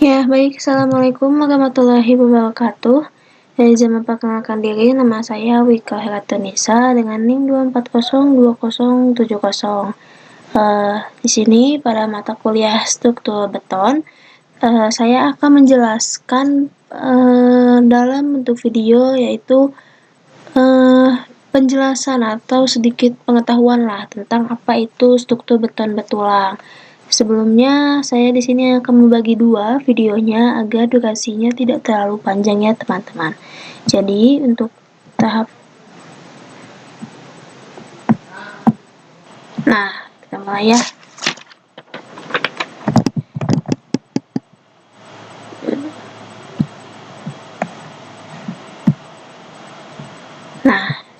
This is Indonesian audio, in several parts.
Ya, baik. Assalamualaikum warahmatullahi wabarakatuh. Dari izin memperkenalkan diri, nama saya Wika Heratunisa dengan NIM 2402070. Di sini pada mata kuliah struktur beton, saya akan menjelaskan dalam bentuk video, yaitu penjelasan atau sedikit pengetahuan lah tentang apa itu struktur beton betulang. Sebelumnya, saya di sini akan membagi dua videonya agar durasinya tidak terlalu panjang ya teman-teman. Jadi, untuk tahap kita mulai ya.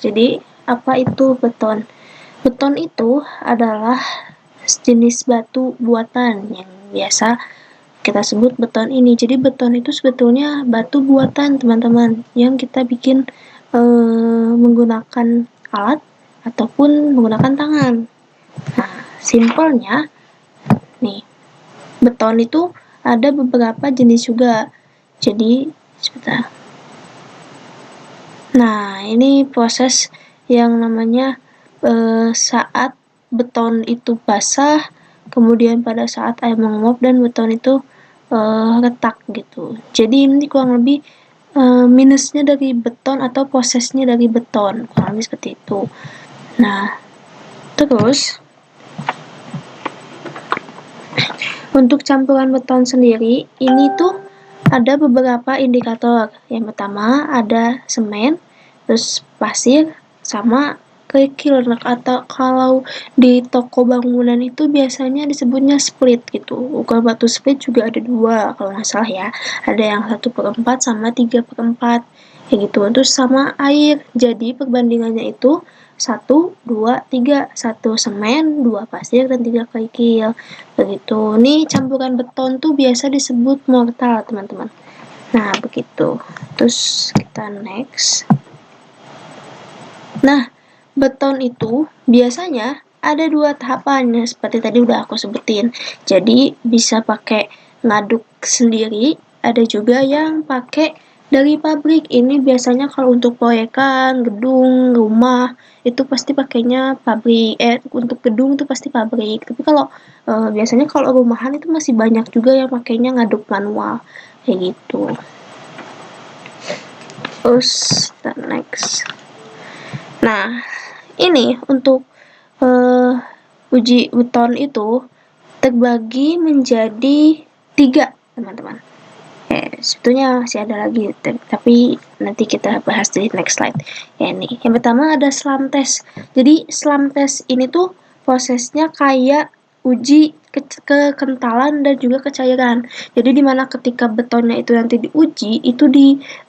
Jadi apa itu beton? Beton itu adalah jenis batu buatan yang biasa kita sebut beton ini. Jadi beton itu sebetulnya batu buatan teman-teman yang kita bikin menggunakan alat ataupun menggunakan tangan. Nah, simpelnya nih, beton itu ada beberapa jenis juga. Jadi sebentar. Nah, ini proses yang namanya saat beton itu basah, kemudian pada saat air menguap dan beton itu retak gitu. Jadi ini kurang lebih minusnya dari beton atau prosesnya dari beton, kurang lebih seperti itu. Nah, terus untuk campuran beton sendiri, ini tuh ada beberapa indikator. Yang pertama ada semen, terus pasir, sama kerikil. Atau kalau di toko bangunan itu biasanya disebutnya split gitu. Ukur batu split juga ada dua kalau nggak salah ya. Ada yang 1/4 sama 3/4 kayak gitu. Terus sama air. Jadi perbandingannya itu 1, 2, 3, 1 semen, 2 pasir, dan 3 kerikil begitu. Nih campuran beton tuh biasa disebut mortar teman-teman. Nah begitu. Terus kita next. Nah, beton itu biasanya ada 2 tahapan seperti tadi udah aku sebutin. Jadi bisa pakai ngaduk sendiri, ada juga yang pakai dari pabrik. Ini biasanya kalau untuk proyekan, gedung, rumah itu pasti pakainya pabrik. Untuk gedung itu pasti pabrik. Tapi kalau biasanya kalau rumahan itu masih banyak juga yang pakainya ngaduk manual kayak gitu. Terus next. Nah, ini untuk uji beton itu terbagi menjadi 3 teman-teman. Sebetulnya masih ada lagi, tapi nanti kita bahas di next slide. Ya, ini yang pertama ada slam test. Jadi slam test ini tuh prosesnya kayak uji kekentalan dan juga kecairan. Jadi dimana ketika betonnya itu nanti diuji, itu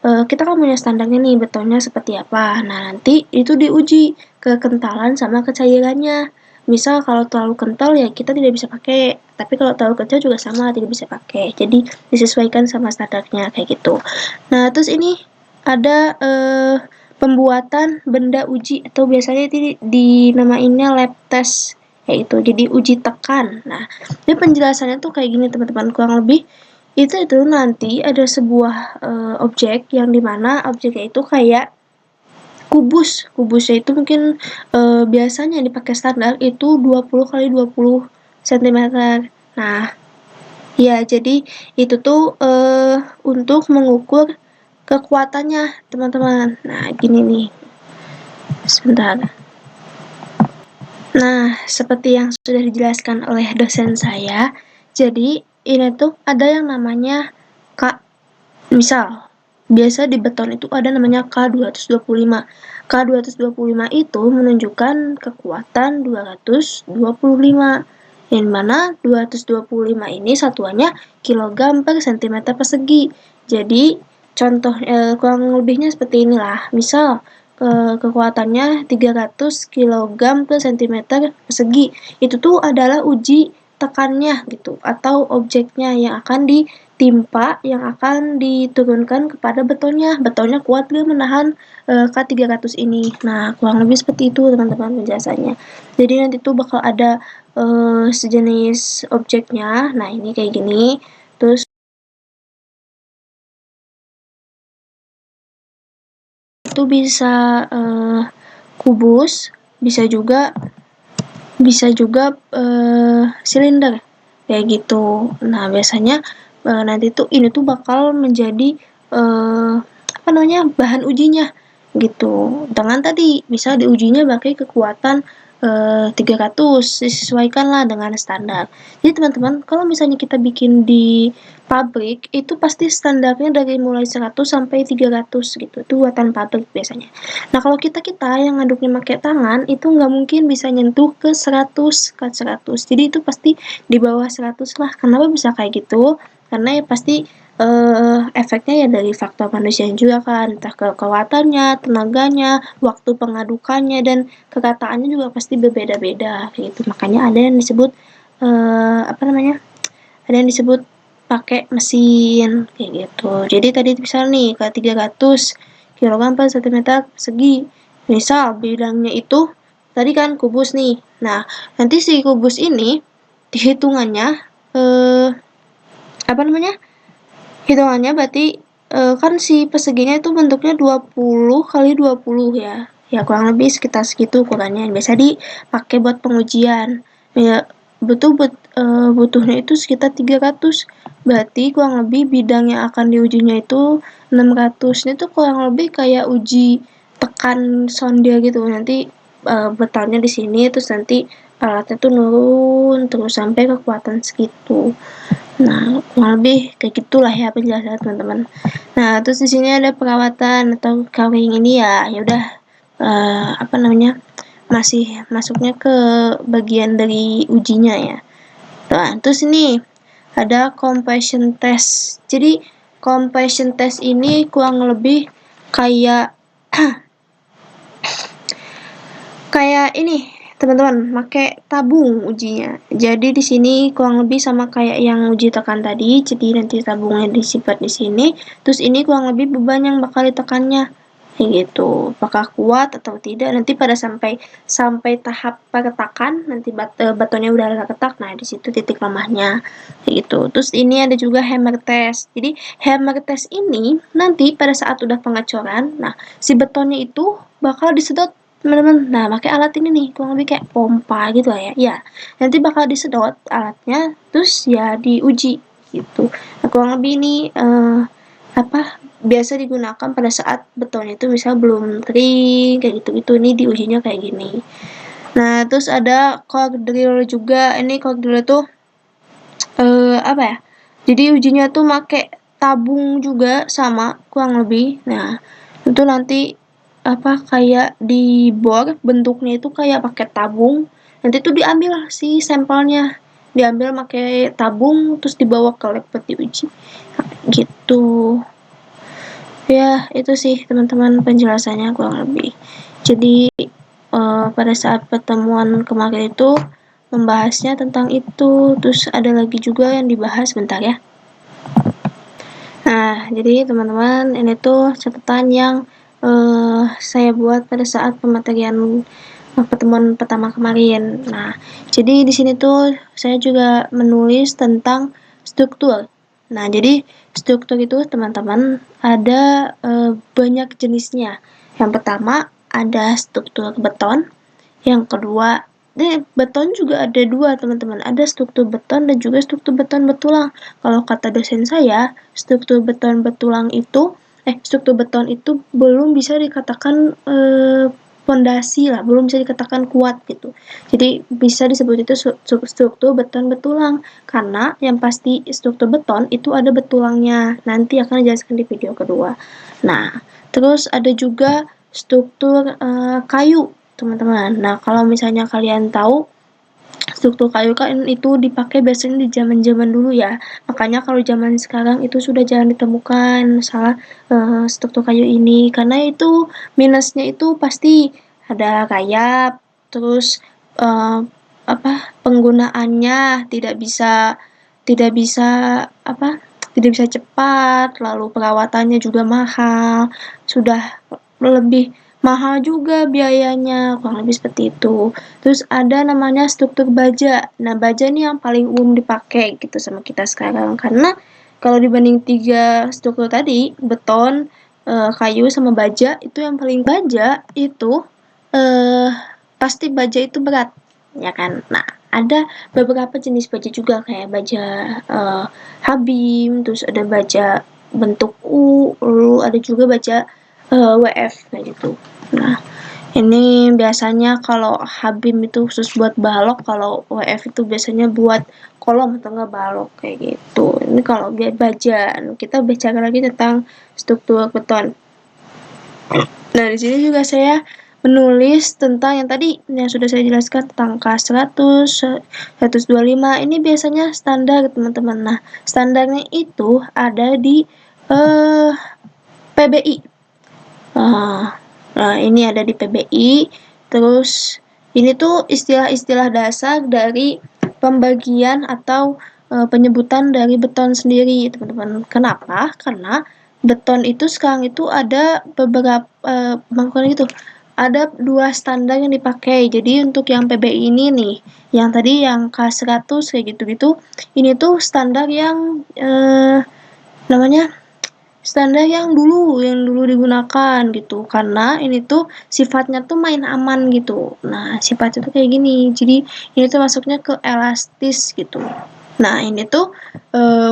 kita kan punya standarnya nih betonnya seperti apa. Nah nanti itu diuji kekentalan sama kecairannya. Misal kalau terlalu kental ya kita tidak bisa pakai, tapi kalau terlalu kecil juga sama tidak bisa pakai. Jadi disesuaikan sama standarnya kayak gitu. Nah terus ini ada pembuatan benda uji atau biasanya dinamainnya lab test kayak gitu. Jadi uji tekan. Nah ini penjelasannya tuh kayak gini teman-teman, kurang lebih itu nanti ada sebuah objek yang dimana objeknya itu kayak kubusnya itu mungkin biasanya dipakai standar itu 20 kali 20 cm. Nah ya jadi itu tuh untuk mengukur kekuatannya teman-teman. Nah gini nih, sebentar. Nah seperti yang sudah dijelaskan oleh dosen saya, jadi ini tuh ada yang namanya misal biasa di beton itu ada namanya K225. K225 itu menunjukkan kekuatan 225. Yang mana 225 ini satuannya kilogram per cm persegi. Jadi contoh kurang lebihnya seperti inilah. Misal kekuatannya 300 kg per cm persegi. Itu tuh adalah uji tekannya gitu, atau objeknya yang akan ditimpa, yang akan diturunkan kepada betonnya. Betonnya kuat gak menahan K300 ini. Nah kurang lebih seperti itu teman-teman penjelasannya. Jadi nanti tuh bakal ada sejenis objeknya. Nah ini kayak gini. Terus itu bisa kubus, bisa juga silinder kayak gitu. Nah, biasanya nanti tuh ini tuh bakal menjadi bahan ujinya gitu. Dengan tadi bisa diujinya pakai kekuatan 300, disesuaikanlah dengan standar. Jadi teman-teman, kalau misalnya kita bikin di pabrik, itu pasti standarnya dari mulai 100 sampai 300 gitu. Itu buatan pabrik biasanya. Nah, kalau kita yang ngaduknya pakai tangan, itu nggak mungkin bisa nyentuh ke 100, ke 100. Jadi itu pasti di bawah 100 lah. Kenapa bisa kayak gitu? Karena ya pasti efeknya ya dari faktor manusia juga kan, entah kekuatannya, tenaganya, waktu pengadukannya, dan kekataannya juga pasti berbeda-beda gitu. Makanya ada yang disebut ada yang disebut pakai mesin kayak gitu. Jadi tadi misal nih ke 300 kg per cm persegi. Misal bidangnya itu tadi kan kubus nih. Nah, nanti si kubus ini dihitungannya hitungannya berarti kan si perseginya itu bentuknya 20 kali 20 ya. Ya kurang lebih sekitar segitu ukurannya. Biasa dipakai buat pengujian. Ya, butuhnya itu sekitar 300. Berarti kurang lebih bidang yang akan diujinya itu 600. Ini tuh kurang lebih kayak uji tekan sonde gitu. Nanti betonnya di sini, terus nanti alatnya tuh nurun terus sampai kekuatan segitu. Nah, kurang lebih kayak gitulah ya penjelasan teman-teman. Nah, terus di sini ada perawatan atau carrying ini ya udah masih masuknya ke bagian dari ujinya ya. Nah, terus ini ada compassion test. Jadi compassion test ini kurang lebih kayak kayak ini teman-teman, pakai tabung ujinya. Jadi di sini kurang lebih sama kayak yang uji tekan tadi. Jadi nanti tabungnya disimpan di sini. Terus ini kurang lebih beban yang bakal ditekannya. Kayak gitu. Apakah kuat atau tidak? Nanti pada sampai tahap peretakan, nanti batonnya udah agak ketak. Nah, di situ titik lemahnya. Kayak gitu. Terus ini ada juga hammer test. Jadi hammer test ini nanti pada saat udah pengecoran, nah si betonnya itu bakal disedot teman-teman. Nah, pakai alat ini nih, kurang lebih kayak pompa gitu lah ya. Ya, nanti bakal disedot alatnya, terus ya diuji gitu. Nah, kurang lebih ini biasa digunakan pada saat beton itu misal belum kering kayak gitu. Ini diujinya kayak gini. Nah, terus ada cork drill juga. Ini cork drill tuh jadi ujinya tuh pakai tabung juga sama kurang lebih. Nah, itu nanti kayak dibor, bentuknya itu kayak pakai tabung. Nanti tuh diambil si sampelnya, diambil pakai tabung terus dibawa ke lab buat diuji. Gitu. Ya, itu sih teman-teman penjelasannya kurang lebih. Jadi pada saat pertemuan kemarin itu membahasnya tentang itu. Terus ada lagi juga yang dibahas, bentar ya. Nah, jadi teman-teman, ini tuh catatan yang saya buat pada saat pematerian pertemuan pertama kemarin. Nah, jadi di sini tuh saya juga menulis tentang struktur. Nah, jadi struktur itu teman-teman ada banyak jenisnya. Yang pertama ada struktur beton, yang kedua beton juga ada dua teman-teman, ada struktur beton dan juga struktur beton betulang. Kalau kata dosen saya, struktur beton itu belum bisa dikatakan fondasi lah, belum bisa dikatakan kuat gitu. Jadi bisa disebut itu struktur beton betulang, karena yang pasti struktur beton itu ada betulangnya. Nanti akan dijelaskan di video kedua. Nah, terus ada juga struktur kayu teman-teman. Nah, kalau misalnya kalian tahu struktur kayu kan itu dipakai biasanya di zaman-zaman dulu ya. Makanya kalau zaman sekarang itu sudah jarang ditemukan masalah struktur kayu ini, karena itu minusnya itu pasti ada rayap, terus penggunaannya tidak bisa cepat, lalu perawatannya juga mahal, sudah lebih mahal juga biayanya, kurang lebih seperti itu. Terus ada namanya struktur baja. Nah, baja ini yang paling umum dipakai gitu sama kita sekarang, karena kalau dibanding 3 struktur tadi, beton, kayu sama baja, itu yang paling baja itu pasti baja itu berat, ya kan? Nah, ada beberapa jenis baja juga kayak baja Habim, terus ada baja bentuk U, lalu ada juga baja WF kayak gitu. Nah, ini biasanya kalau Habim itu khusus buat balok, kalau WF itu biasanya buat kolom atau enggak balok kayak gitu. Ini kalau baja, kita bicara lagi tentang struktur beton. Nah, di sini juga saya menulis tentang yang tadi yang sudah saya jelaskan tentang K100, 125. Ini biasanya standar, teman-teman. Nah, standarnya itu ada di PBI. Nah, ini ada di PBI. Terus ini tuh istilah-istilah dasar dari pembagian atau penyebutan dari beton sendiri, teman-teman. Kenapa? Karena beton itu sekarang itu ada beberapa bukan gitu. Ada 2 standar yang dipakai. Jadi untuk yang PBI ini nih, yang tadi yang K100 kayak gitu-gitu, ini tuh standar yang namanya standar yang dulu digunakan gitu, karena ini tuh sifatnya tuh main aman gitu. Nah, sifatnya tuh kayak gini, jadi ini tuh masuknya ke elastis gitu. Nah, ini tuh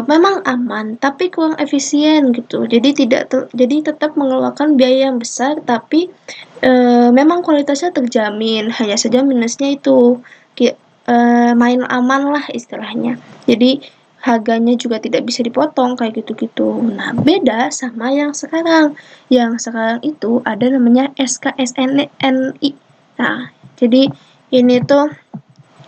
memang aman tapi kurang efisien gitu, jadi tetap mengeluarkan biaya yang besar, tapi memang kualitasnya terjamin, hanya saja minusnya itu main aman lah istilahnya. Jadi harganya juga tidak bisa dipotong kayak gitu-gitu. Nah, beda sama yang sekarang. Yang sekarang itu ada namanya SKSNI. Nah, jadi ini tuh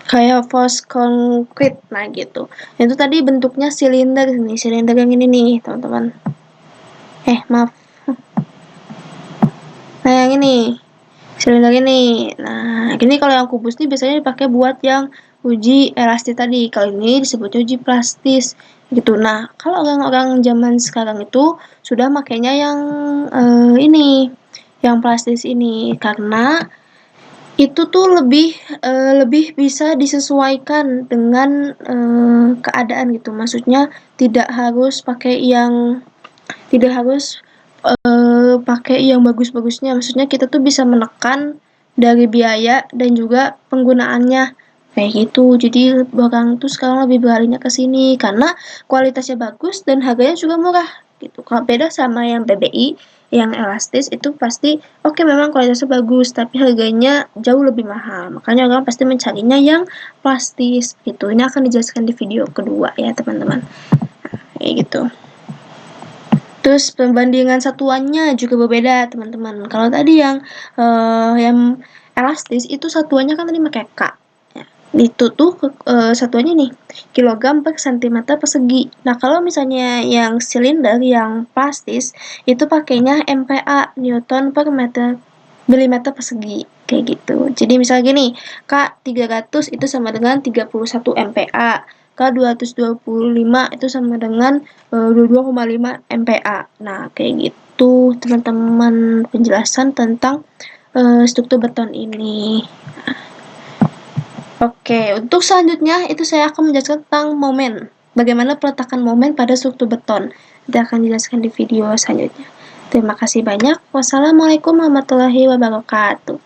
kayak force concrete, nah gitu. Itu tadi bentuknya silinder nih, silinder yang ini nih, teman-teman. Maaf. Nah, yang ini silinder ini. Nah, ini kalau yang kubus nih biasanya dipakai buat yang uji elastis tadi. Kalau ini disebutnya uji plastis gitu. Nah, kalau orang-orang zaman sekarang itu sudah makainya yang ini, yang plastis ini, karena itu tuh lebih bisa disesuaikan dengan keadaan gitu. Maksudnya tidak harus pakai yang bagus-bagusnya, maksudnya kita tuh bisa menekan dari biaya dan juga penggunaannya kayak gitu. Jadi orang tuh sekarang lebih beralihnya ke sini karena kualitasnya bagus dan harganya juga murah gitu. Kalau beda sama yang PBI, yang elastis itu pasti oke, memang kualitasnya bagus tapi harganya jauh lebih mahal. Makanya orang pasti mencarinya yang plastis gitu. Ini akan dijelaskan di video kedua ya, teman-teman. Kayak gitu. Terus pembandingan satuannya juga berbeda, teman-teman. Kalau tadi yang elastis itu satuannya kan tadi pakai K. Ya. Itu tuh satuannya nih, kilogram per sentimeter persegi. Nah, kalau misalnya yang silinder, yang plastis, itu pakainya MPa, Newton per milimeter persegi. Kayak gitu. Jadi misalnya gini, K300 itu sama dengan 31 MPa. K225 itu sama dengan 22,5 MPa. Nah, kayak gitu teman-teman penjelasan tentang struktur beton ini. Oke, untuk selanjutnya itu saya akan menjelaskan tentang momen. Bagaimana peletakan momen pada struktur beton. Kita akan jelaskan di video selanjutnya. Terima kasih banyak. Wassalamualaikum warahmatullahi wabarakatuh.